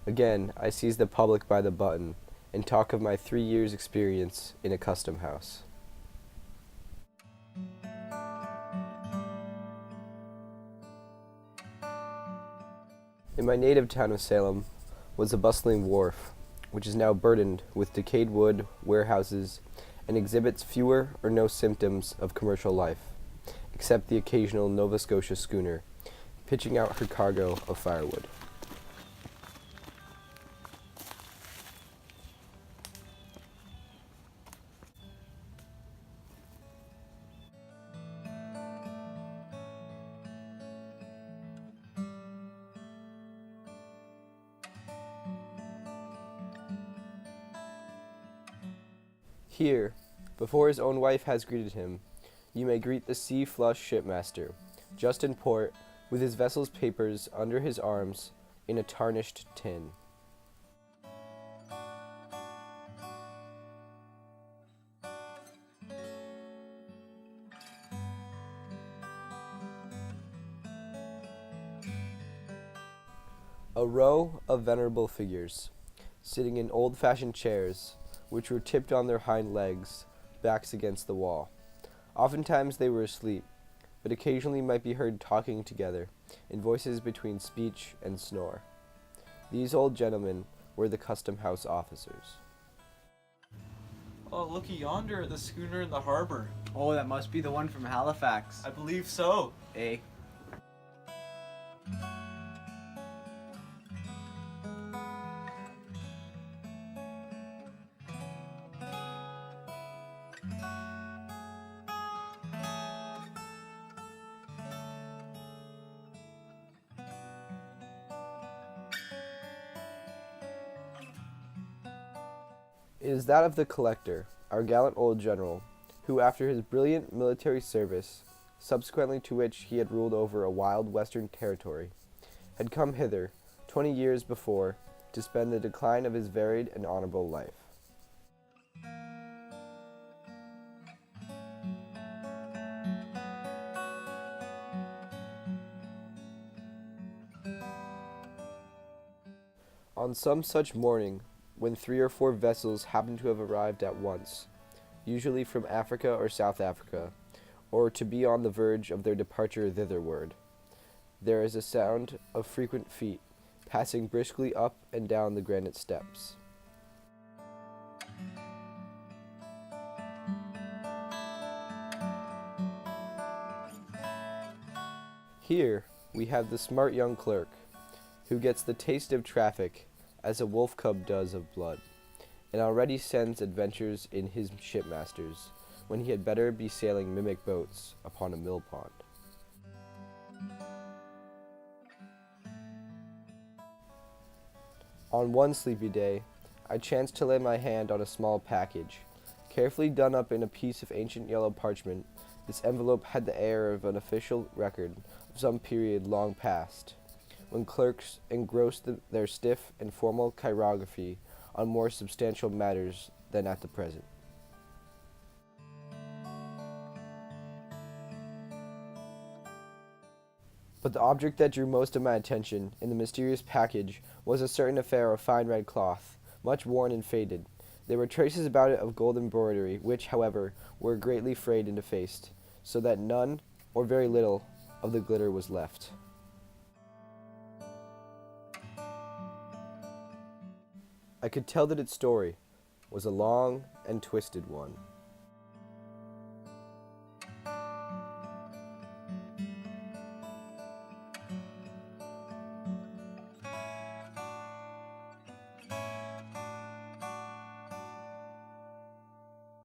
Again, I seize the public by the button and talk of my 3 years' experience in a custom house. In my native town of Salem was a bustling wharf, which is now burdened with decayed wood, warehouses, and exhibits fewer or no symptoms of commercial life, except the occasional Nova Scotia schooner, pitching out her cargo of firewood. Here, before his own wife has greeted him, you may greet the sea-flushed shipmaster, just in port, with his vessel's papers under his arms in a tarnished tin. A row of venerable figures, sitting in old-fashioned chairs, which were tipped on their hind legs, backs against the wall. Oftentimes they were asleep, but occasionally might be heard talking together, in voices between speech and snore. These old gentlemen were the custom house officers. Oh, looky yonder, the schooner in the harbor. Oh, that must be the one from Halifax. I believe so. Eh? It is that of the collector, our gallant old general, who after his brilliant military service, subsequently to which he had ruled over a wild western territory, had come hither, 20 years before, to spend the decline of his varied and honorable life. On some such morning, when 3 or 4 vessels happen to have arrived at once, usually from Africa or South Africa, or to be on the verge of their departure thitherward, there is a sound of frequent feet passing briskly up and down the granite steps. Here we have the smart young clerk, who gets the taste of traffic as a wolf cub does of blood, and already sends adventures in his shipmasters, when he had better be sailing mimic boats upon a mill pond. On one sleepy day, I chanced to lay my hand on a small package. Carefully done up in a piece of ancient yellow parchment, this envelope had the air of an official record of some period long past, when clerks engrossed their stiff and formal chirography on more substantial matters than at the present. But the object that drew most of my attention in the mysterious package was a certain affair of fine red cloth, much worn and faded. There were traces about it of gold embroidery, which, however, were greatly frayed and defaced, so that none, or very little, of the glitter was left. I could tell that its story was a long and twisted one.